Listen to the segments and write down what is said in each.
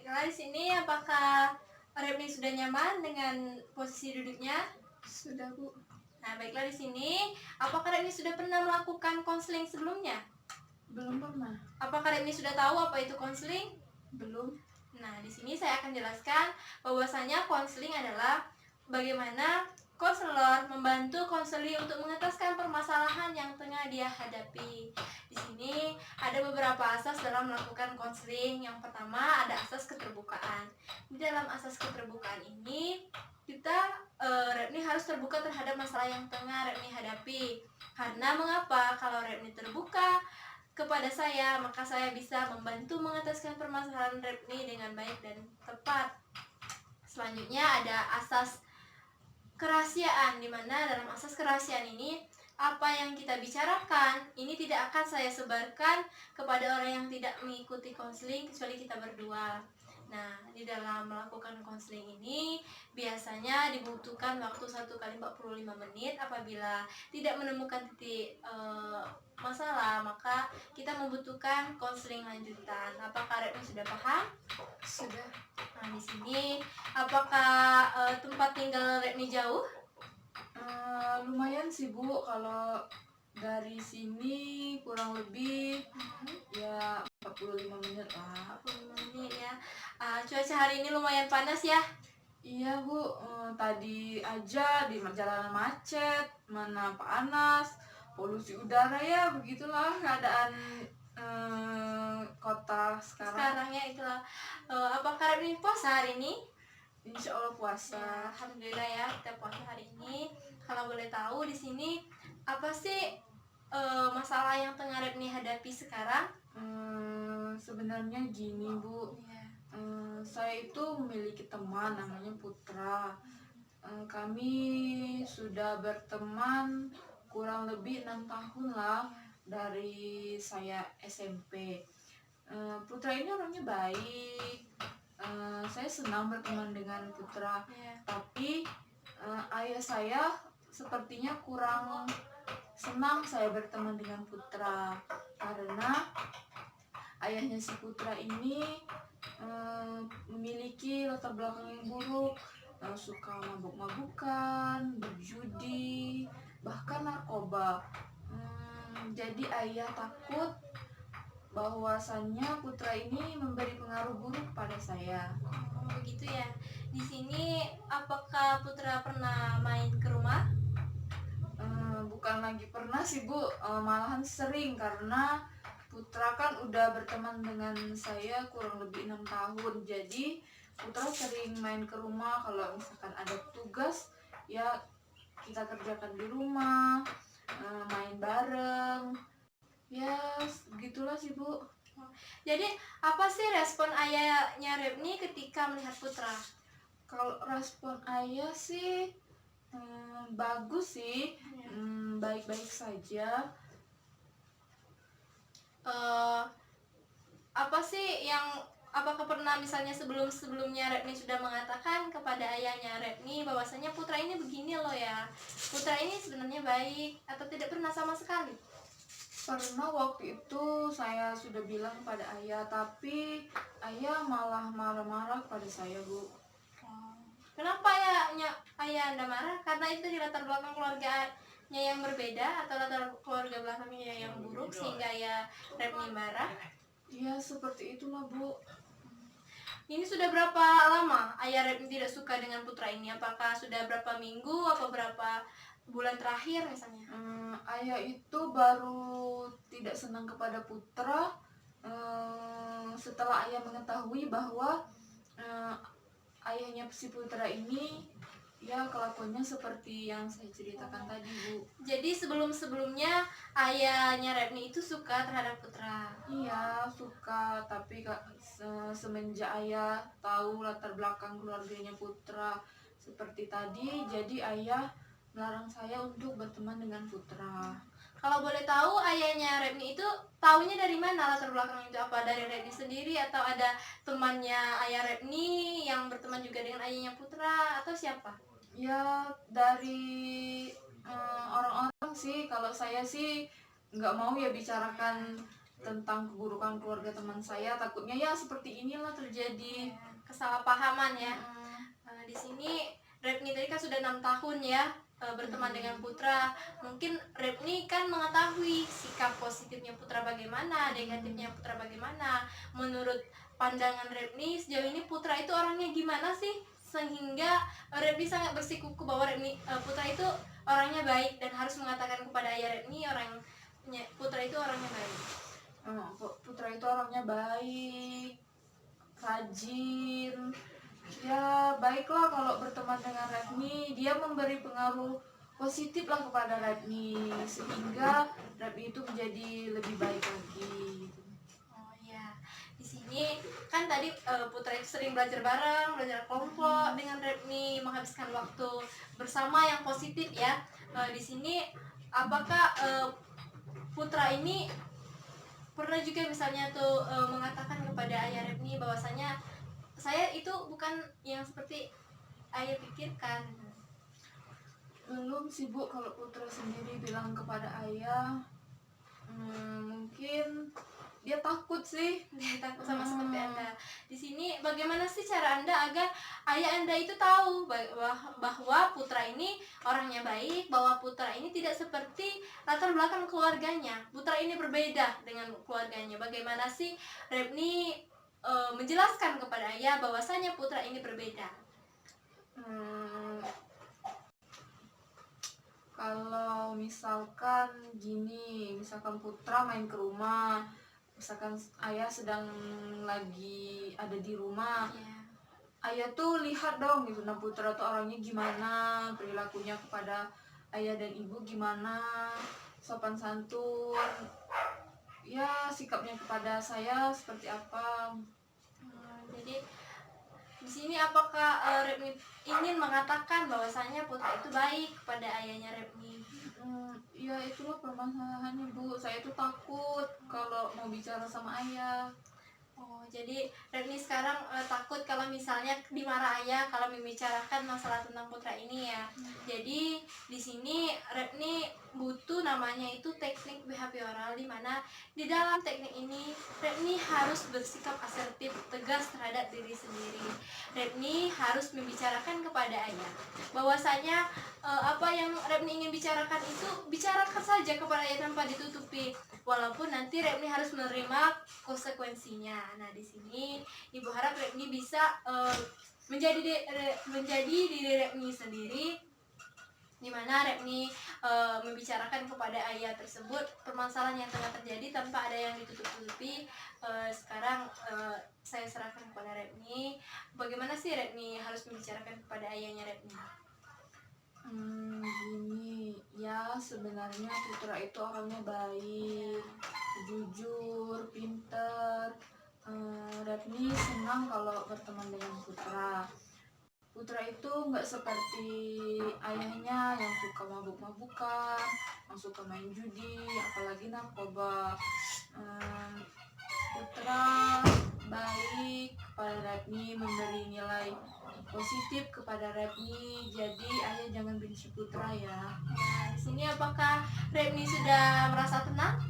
Baiklah, di sini apakah Repni sudah nyaman dengan posisi duduknya? Sudah, Bu. Nah, baiklah di sini, apakah Repni sudah pernah melakukan konseling sebelumnya? Belum pernah. Apakah Repni sudah tahu apa itu konseling? Belum. Nah, di sini saya akan jelaskan bahwasanya konseling adalah bagaimana konselor membantu konseli untuk mengentaskan permasalahan yang tengah dia hadapi. Di sini ada beberapa asas dalam melakukan konseling. Yang pertama ada asas keterbukaan. Di dalam asas keterbukaan ini kita Repni harus terbuka terhadap masalah yang tengah Repni hadapi. Karena mengapa? Kalau Repni terbuka kepada saya, maka saya bisa membantu mengataskan permasalahan Repni dengan baik dan tepat. Selanjutnya ada asas kerahasiaan, di mana dalam asas kerahasiaan ini apa yang kita bicarakan ini tidak akan saya sebarkan kepada orang yang tidak mengikuti konseling kecuali kita berdua. Nah, di dalam melakukan konseling ini biasanya dibutuhkan waktu 1 kali 45 menit. Apabila tidak menemukan titik masalah, maka kita membutuhkan konseling lanjutan. Apakah Repni sudah paham? Sudah. Nah, di sini apakah tempat tinggal Repni jauh? Lumayan sih, Bu. Kalau dari sini kurang lebih ya 45 menit lah. 45 menit ya. Cuaca hari ini lumayan panas ya. Iya, Bu. Tadi aja di jalanan macet, mana panas, polusi udara, ya begitulah keadaan kota sekarang. Sekarang ya itulah. Apakah Repni puasa hari ini? Insya Allah puasa. Ya, alhamdulillah ya kita puasa hari ini. Kalau boleh tahu di sini apa sih masalah yang tengah Repni hadapi sekarang? Sebenarnya gini, Bu. Ya. Saya itu memiliki teman namanya Putra. Kami sudah berteman kurang lebih 6 tahun lah dari saya SMP. Putra ini orangnya baik. Saya senang berteman dengan Putra. Ya. Tapi ayah saya sepertinya kurang senang saya berteman dengan Putra karena ayahnya si Putra ini memiliki latar belakang yang buruk, suka mabuk-mabukan, berjudi, bahkan narkoba. Jadi ayah takut bahwasannya Putra ini memberi pengaruh buruk pada saya. Oh, begitu ya. Di sini apakah Putra pernah main ke rumah? Bukan lagi pernah sih, Bu, malahan sering karena Putra kan udah berteman dengan saya kurang lebih 6 tahun. Jadi Putra sering main ke rumah kalau misalkan ada tugas ya kita kerjakan di rumah, main bareng. Ya begitulah sih, Bu. Jadi apa sih respon ayahnya Repni ketika melihat Putra? Kalau respon ayah sih bagus sih, Ya. baik-baik saja. Apa sih yang apakah pernah misalnya sebelumnya Repni sudah mengatakan kepada ayahnya Repni bahwasanya Putra ini begini loh ya, Putra ini sebenarnya baik, atau tidak pernah sama sekali? Pernah waktu itu saya sudah bilang pada ayah, tapi ayah malah marah-marah pada saya, Bu. Kenapa ayah Anda marah? Karena itu di latar belakang keluarganya yang berbeda atau latar keluarga belakangnya yang buruk sehingga ayah Repni marah? Ya seperti itulah, Bu. Ini sudah berapa lama ayah Repni tidak suka dengan Putra ini? Apakah sudah berapa minggu atau berapa bulan terakhir misalnya? Ayah itu baru tidak senang kepada Putra setelah ayah mengetahui bahwa ayahnya si Putra ini ya kelakuannya seperti yang saya ceritakan tadi, Bu. Jadi sebelumnya ayahnya Repni itu suka terhadap Putra. Iya suka, tapi semenjak ayah tahu latar belakang keluarganya Putra seperti tadi, jadi ayah melarang saya untuk berteman dengan Putra. Kalau boleh tahu ayahnya Repni itu taunya dari mana latar belakang itu? Apa dari Repni sendiri atau ada temannya ayah Repni yang berteman juga dengan ayahnya Putra atau siapa? Ya dari orang-orang sih. Kalau saya sih nggak mau ya bicarakan tentang keburukan keluarga teman saya. Takutnya ya seperti inilah terjadi. Kesalahpahaman ya. Mm, Di sini Repni tadi kan sudah 6 tahun ya berteman dengan Putra. Mungkin Repni kan mengetahui sikap positifnya Putra bagaimana, negatifnya Putra bagaimana. Menurut pandangan Repni sejauh ini Putra itu orangnya gimana sih, sehingga Repni sangat bersikukuh bahwa Putra itu orangnya baik dan harus mengatakan kepada ayah Repni Putra itu orangnya baik. Putra itu orangnya baik, rajin, ya baiklah kalau berteman dengan Redmi. Dia memberi pengaruh positif lah kepada Redmi, sehingga Redmi itu menjadi lebih baik lagi. Oh iya, di sini kan tadi Putra itu sering belajar bareng, belajar kelompok dengan Repni, menghabiskan waktu bersama yang positif ya. Di sini apakah Putra ini pernah juga misalnya tuh mengatakan kepada ayah Repni bahwasanya saya itu bukan yang seperti ayah pikirkan? Belum sih Bu, kalau Putra sendiri bilang kepada ayah, mungkin dia takut sih. Dia takut sama seperti Anda. Di sini bagaimana sih cara Anda agar ayah Anda itu tahu bahwa Putra ini orangnya baik, bahwa Putra ini tidak seperti latar belakang keluarganya. Putra ini berbeda dengan keluarganya. Bagaimana sih Repni menjelaskan kepada ayah bahwasanya Putra ini berbeda? Kalau misalkan gini, misalkan Putra main ke rumah, misalkan ayah sedang lagi ada di rumah, ayah tuh lihat dong gitu, nah Putra tuh orangnya gimana, perilakunya kepada ayah dan ibu gimana, sopan santun, ya sikapnya kepada saya seperti apa. Jadi di sini apakah Repni ingin mengatakan bahwasanya Putra itu baik kepada ayahnya Repni? Ya itulah permasalahannya Bu, saya tuh takut kalau mau bicara sama ayah. Oh, jadi Repni sekarang takut kalau misalnya dimarah ayah kalau membicarakan masalah tentang Putra ini ya. Jadi di sini Repni butuh namanya itu teknik behavioral, di mana di dalam teknik ini Repni harus bersikap asertif, tegas terhadap diri sendiri. Repni harus membicarakan kepada ayah bahwasanya apa yang Repni ingin bicarakan itu bicarakan saja kepada ayah tanpa ditutupi, walaupun nanti Repni harus menerima konsekuensinya. Nah, di sini Ibu harap Repni bisa menjadi diri Repni sendiri, di mana Repni membicarakan kepada ayah tersebut permasalahan yang tengah terjadi tanpa ada yang ditutup-tutupi. Sekarang saya serahkan kepada Repni. Bagaimana sih Repni harus membicarakan kepada ayahnya Repni? Gini, ya sebenarnya Putra itu orangnya baik, jujur, pinter. Repni senang kalau berteman dengan Putra. Putra itu nggak seperti ayahnya yang suka mabuk-mabukan, yang suka main judi, apalagi narkoba. Putra baik kepada Repni, memberi nilai positif kepada Repni. Jadi ayah jangan benci Putra ya. Nah, di sini apakah Repni sudah merasa tenang?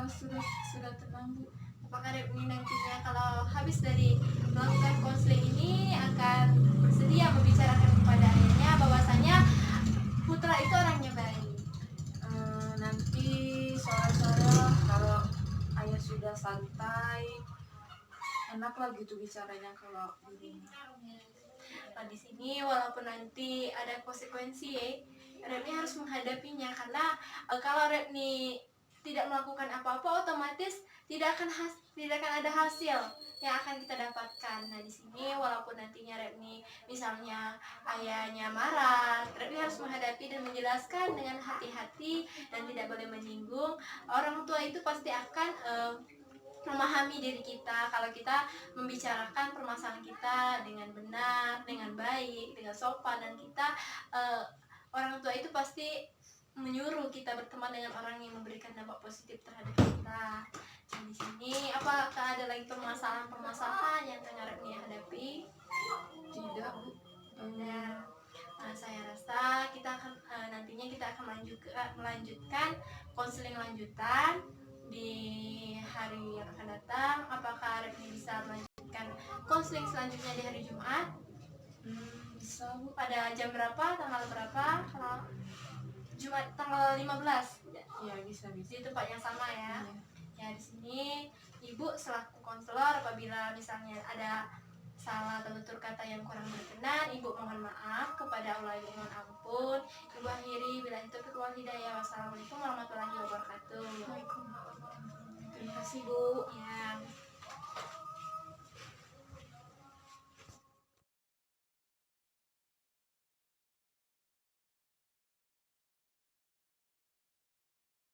Sudah tenang Bu. Apakah Repni nantinya kalau habis dari melakukan konseling ini akan bersedia membicarakan kepada ayahnya bahwasanya Putra itu orangnya baik? Nanti sore-sore kalau ayah sudah santai, enaklah gitu bicaranya kalau di rumah. Nah, di sini walaupun nanti ada konsekuensi, Repni harus menghadapinya, karena kalau Repni tidak melakukan apa-apa, otomatis tidak akan ada hasil yang akan kita dapatkan. Nah, di sini walaupun nantinya Repni misalnya ayahnya marah, Repni harus menghadapi dan menjelaskan dengan hati-hati dan tidak boleh menyinggung. Orang tua itu pasti akan memahami diri kita kalau kita membicarakan permasalahan kita dengan benar, dengan baik, dengan sopan, dan kita orang tua itu pasti menyuruh kita berteman dengan orang yang memberikan dampak positif terhadap kita. Nah, di sini apakah ada lagi permasalahan yang tengah Repni hadapi? Tidak Bu. Nah, saya rasa kita akan nantinya kita akan melanjutkan konseling lanjutan di hari yang akan datang. Apakah Repni bisa melanjutkan konseling selanjutnya di hari Jumat? Bisa Bu. Pada jam berapa? Tanggal berapa? Kalau Jumat tanggal 15 Ya bisa. di tempat yang sama ya. Iya. Ya, di sini Ibu selaku konselor, apabila misalnya ada salah atau tutur kata yang kurang berkenan, Ibu mohon maaf. Kepada Allah Ibu mohon ampun. Ibu akhiri bila itu wal hidayah. Wassalamualaikum warahmatullahi wabarakatuh. Terima kasih Bu.